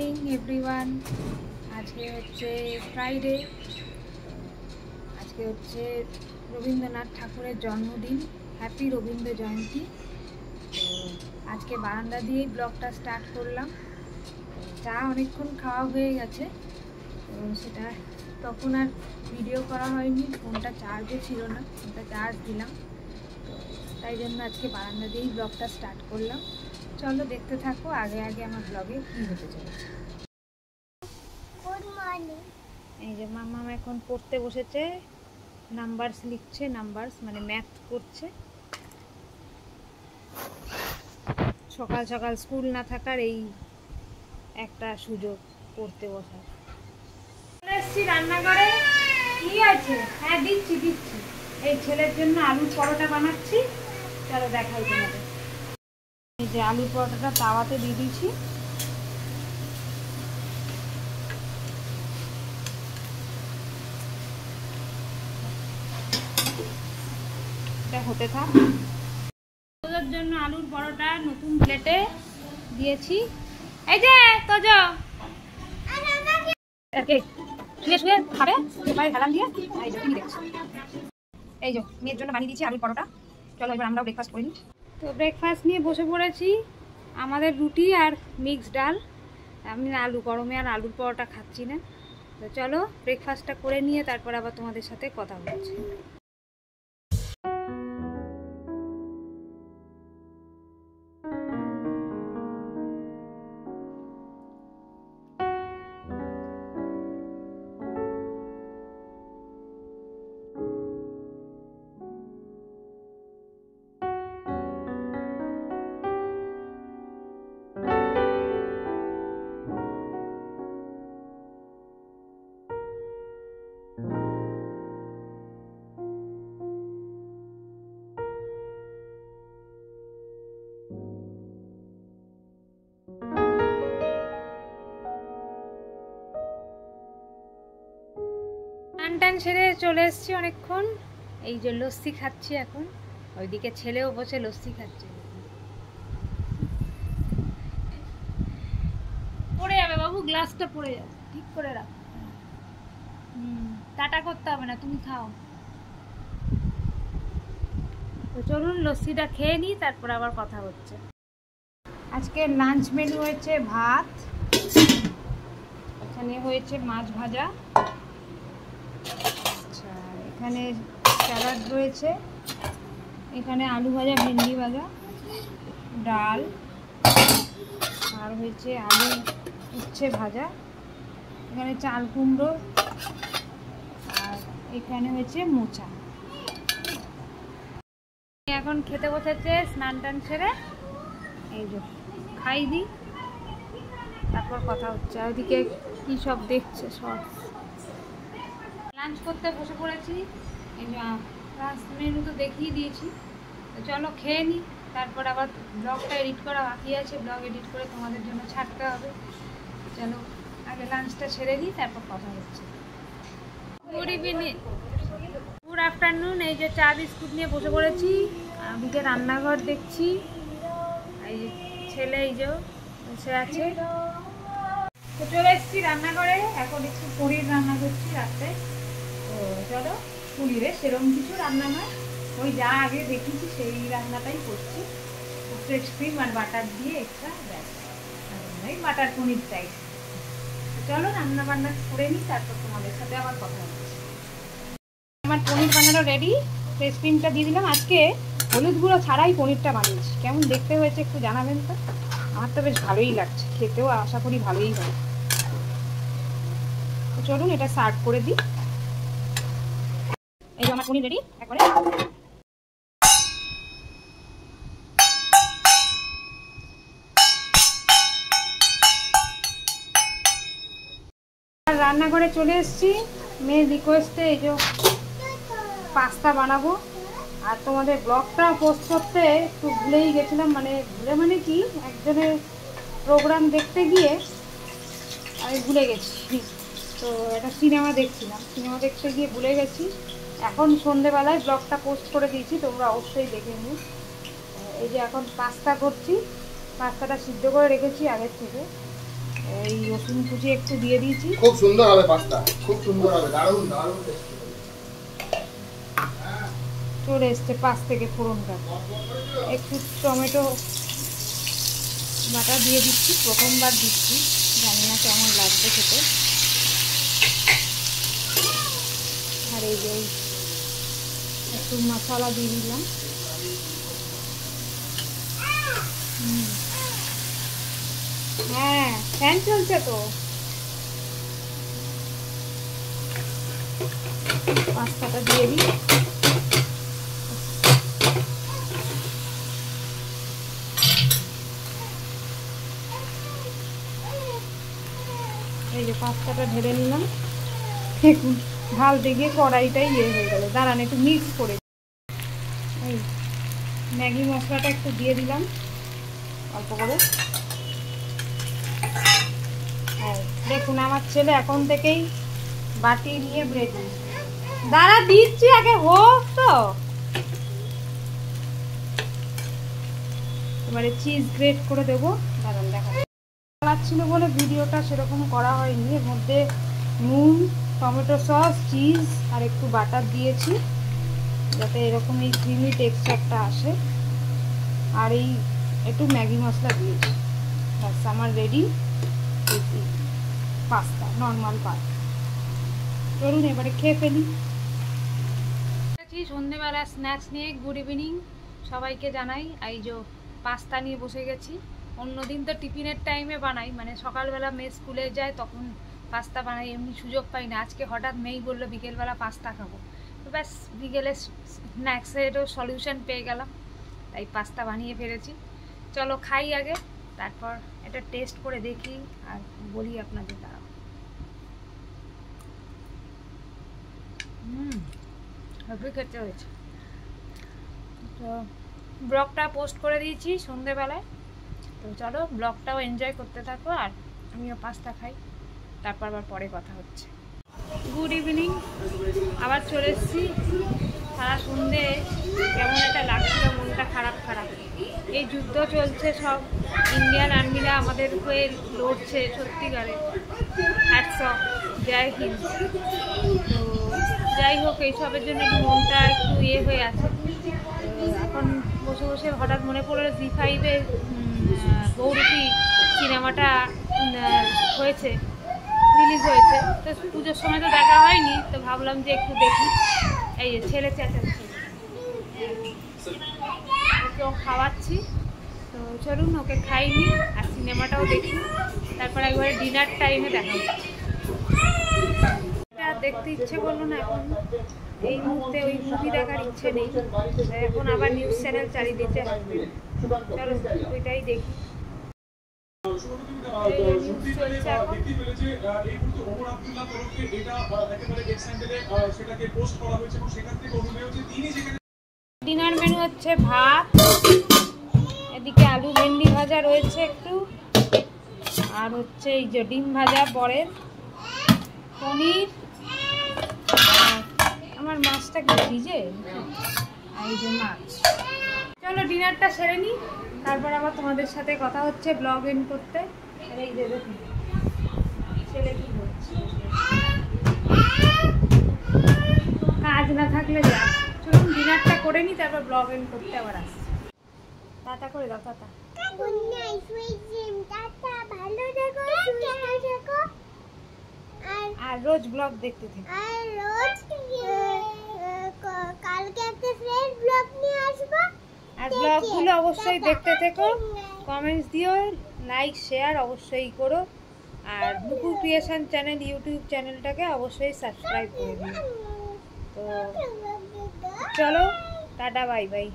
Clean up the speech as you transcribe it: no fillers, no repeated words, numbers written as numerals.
Morning everyone. আজকে হচ্ছে Friday, আজকে হচ্ছে রবীন্দ্রনাথ ঠাকুরের জন্মদিন। হ্যাপি রবীন্দ্র জয়ন্তী। তো আজকে বারান্দা দিয়েই ব্লগটা স্টার্ট করলাম। চা অনেকক্ষণ খাওয়া হয়ে গেছে, তো সেটা তখন আর ভিডিও করা হয়নি, ফোনটা চার্জও ছিল না, ফোনটা চার্জ দিলাম। তো তাই জন্য আজকে বারান্দা দিয়েই ব্লগটা স্টার্ট করলাম। চলো দেখতে থাকো আগে আগে আমার ব্লগে কী হতে চলেছে। Good morning. এই যে মাম্মাম এখন পড়তে বসেছে, নাম্বারস লিখছে, নাম্বারস মানে ম্যাথ করছে। সকাল সকাল স্কুল না থাকার এই একটা সুযোগ পড়তে বসার। এসছি রান্নাঘরে, কি আছে? হ্যাঁ দিচ্ছি। এই ছেলের জন্য আলুর পরোটা বানাচ্ছি, চলো দেখাই তোমাদের। এই যে আলুর পরোটাটা তাওয়াতে দিয়ে দিয়েছি। এটা হতে থাক। তোদের জন্য আলুর পরোটা নতুন প্লেটে দিয়েছি। এই যে তোজো শুয়ে শুয়ে খাবে, খেলাম দিয়ে। এই যে দেখছি, এই যে মেয়ের জন্য বানিয়ে দিয়েছি আলুর পরোটা। চলো এবার আমরাও ব্রেকফাস্ট করি। তো ব্রেকফাস্ট নিয়ে বসে পড়েছি। আমাদের রুটি আর মিক্সড ডাল। আমি আলু গরমে আর আলুর পরোটা খাচ্ছি না। তো চলো ব্রেকফাস্টটা করে নিয়ে তারপর আবার তোমাদের সাথে কথা বলছি। টান সেরে চলে এসেছি অনেকক্ষণ। এই যে লস্যি খাচ্ছি এখন, ওইদিকে ছেলেও বসে লস্যি খাচ্ছে। পড়ে যাবে বাবু, গ্লাসটা পড়ে যাবে, ঠিক করে রাখ। টাটা করতে হবে না, তুমি খাও। তো চলুন লস্যিটা খেয়ে নিই, তারপর আবার কথা হচ্ছে। আজকে লাঞ্চ মেনু হয়েছে ভাত, এখানে হয়েছে মাছ ভাজা, এখানে স্যালাড রয়েছে, এখানে আলু ভাজা, ভেন্ডি ভাজা, ডাল, আর হয়েছে আলু উচ্ছে ভাজা, এখানে চাল কুমড়ো, আর এখানে হয়েছে মোচা। এখন খেতে বসেছে স্নান টান সেরে। এই যে খাই দিই, তারপর কথা হচ্ছে। আর ওদিকে কী সব দেখছে সব। লাঞ্চ করতে বসে পড়েছি। এই যে লাঞ্চ মেনু তো দেখিয়ে দিয়েছি। তো চলো খেয়ে নিই, তারপর আবার ব্লগটা এডিট করা বাকি আছে, ব্লগ এডিট করে তোমাদের জন্য ছাড়তে হবে। চলো আগে লাঞ্চটা সেরে নিই, তারপর কথা হচ্ছে। Good evening, good afternoon. এই যে চা বিস্কুট নিয়ে বসে পড়েছি, ওদিকে রান্নাঘর দেখছি। এই যে ছেলে এই যে বসে আছে। তো চলে এসেছি রান্নাঘরে, এখন একটু পনির রান্না করছি রাত্রে। তো চলো, পনিরে সেরকম কিছু রান্না নয়, ওই যা আগে দেখেছি সেই রান্নাটাই করছি। ফ্রেশ ক্রিম আর বাটার দিয়ে একটা ব্যাস, এই বাটার পনির টাইপ। চলো রান্না বান্না করে নিই, তারপর তোমাদের সাথে আবার কথা হচ্ছে। আমার পনির বানানো রেডি। ফ্রেশ ক্রিমটা দিয়ে দিলাম। আজকে হলুদ গুঁড়ো ছাড়াই পনিরটা বানিয়েছি। কেমন দেখতে হয়েছে একটু জানাবেন তো। আমার তো বেশ ভালোই লাগছে, খেতেও আশা করি ভালোই হয়। তো চলুন এটা সার্ভ করে দিই। এই যে আমার পনির রেডি একবারে। রান্নাঘরে চলে এসেছি মেয়ের রিকোয়েস্টে। এই যে পাস্তা বানাবো, আর তোমাদের ব্লগটা পোস্ট করতে একটু ভুলেই গেছিলাম। মানে কি একজনের প্রোগ্রাম দেখতে গিয়ে আমি ভুলে গেছি। তো একটা সিনেমা দেখছিলাম, সিনেমা দেখতে গিয়ে ভুলে গেছি। এখন সন্ধেবেলায় ব্লগটা পোস্ট করে দিয়েছি, তোমরা অবশ্যই দেখে নিও। এই যে এখন পাস্তা করছি, পাস্তাটা সিদ্ধ করে রেখেছি আগের থেকে। এই রসুন কুচি একটু দিয়ে দিয়েছি। খুব সুন্দর হবে পাস্তা, খুব সুন্দর হবে, দারুণ দারুণ টেস্টি। চলে এসছে পাশ থেকে ফোড়নটা। একটু টমেটো বাটা দিয়ে দিচ্ছি, প্রথমবার দিচ্ছি, জানি না কেমন লাগবে খেতে। আর এই যে একটু মশলা দিয়ে দিলাম। হ্যাঁ, ফ্যান চলছে তো। পাস্তাটা দিয়ে দিই। এই যে পাস্তাটা ঢেলে নিলাম। দেখুন ঢালতে গিয়ে কড়াইটাই ইয়ে হয়ে গেল। দাঁড়ান একটু মিক্স করে। এই ম্যাগি মশলাটা একটু দিয়ে দিলাম অল্প করে। হ্যাঁ, দেখুন আমার ছেলে এখন থেকেই বাটি নিয়ে ব্রেড। দাঁড়া দিচ্ছি, আগে হোক তো। এবারে চিজ গ্রেট করে দেবো। দাঁড়ান দেখা ছিল বলে ভিডিওটা সেরকম করা হয়নি। এর মধ্যে নুন, টমেটো সস, চিজ আর একটু বাটার দিয়েছি যাতে এরকম এই ক্রিমি টেক্সচারটা আসে। আর এই একটু ম্যাগি মশলা দিয়েছি। ব্যাস আমার রেডি পাস্তা, নর্মাল পাস্তা। চলুন এবারে খেয়ে ফেলি। সন্ধ্যেবেলা স্ন্যাক্স নিয়ে গুড ইভিনিং সবাইকে জানাই। এই যে পাস্তা নিয়ে বসে গেছি। অন্যদিন তো টিফিনের টাইমে বানাই, মানে সকালবেলা মেয়ে স্কুলে যায় তখন পাস্তা বানাই, এমনি সুযোগ পাই না। আজকে হঠাৎ মেয়েই বললো বিকেলবেলা পাস্তা খাবো, তো ব্যাস বিকেলে স্ন্যাক্সেরও সলিউশন পেয়ে গেলাম, তাই পাস্তা বানিয়ে ফেলেছি। চলো খাই আগে, তারপর এটা টেস্ট করে দেখি আর বলি আপনাদের। দাঁড়াও। হেভি খেতে হয়েছে। তো ব্লগটা পোস্ট করে দিয়েছি সন্ধেবেলায়, তো চলো ব্লগটাও এনজয় করতে থাকো আর আমিও পাস্তা খাই, তারপর আবার পরে কথা হচ্ছে। গুড ইভিনিং, আবার চলে এসেছি। সারা সন্ধে কেমন একটা লাগছিল, মনটা খারাপ খারাপ। এই যুদ্ধ চলছে, সব ইন্ডিয়ান আর্মিরা আমাদের হয়ে লড়ছে, সত্যিকারে হ্যাটস অফ, জয় হিন্দ। তো যাই হোক, এইসবের জন্য একটু মনটা একটু ইয়ে হয়ে আছে। এখন বসে বসে হঠাৎ মনে পড়লো জি5-এ গৌরী সিনেমাটা হয়েছে, রিলিজ হয়েছে। তো পুজোর সময় তো দেখা হয়নি, তো ভাবলাম যে একটু দেখি। এই যে ছেলে চেঁচাচ্ছে, ওকেও খাওয়াচ্ছি। তো চলুন ওকে খাইনি আর সিনেমাটাও দেখি, তারপর একবারে ডিনার টাইমে দেখা হচ্ছে। দেখতে ইচ্ছে করলো না এখন, এই মুহূর্তে ওই মুভি দেখার ইচ্ছে নেই। এখন আবার নিউজ চ্যানেল চালিয়ে দিতে হবে, চলো ওইটাই দেখি। ডিনার মেনু হচ্ছে ভাত, এদিকে আলু ভেন্ডি ভাজা রয়েছে একটু, আর হচ্ছে এই যে ডিম ভাজা, বরের পনির, আমার মাছটা কি ভিজে, আর এই যে মাছ। চলো ডিনারটা সেরে নিই, তারপর আবার তোমাদের সাথে কথা হচ্ছে ব্লগ এন্ড করতে। আর এই যে দেখুন ছেলে কি করছে, কাজ না থাকলে যা। চলুন ডিনারটা করে নিই, তারপর ব্লগ এন্ড করতে আবার আসছি। টাটা করে দাও, টাটা। আর রোজ ব্লগ দেখতে থাকো। আর রোজ কালকে একটা ফ্রেশ ব্লগ নিয়ে আসবো। আর ব্লগগুলো অবশ্যই দেখতে থেকো, কমেন্টস দিও, লাইক শেয়ার অবশ্যই করো। আর নুপুর ক্রিয়েশন চ্যানেল ইউটিউব চ্যানেলটাকে অবশ্যই সাবস্ক্রাইব করে দিও। তো চলো টাটা, বাই বাই।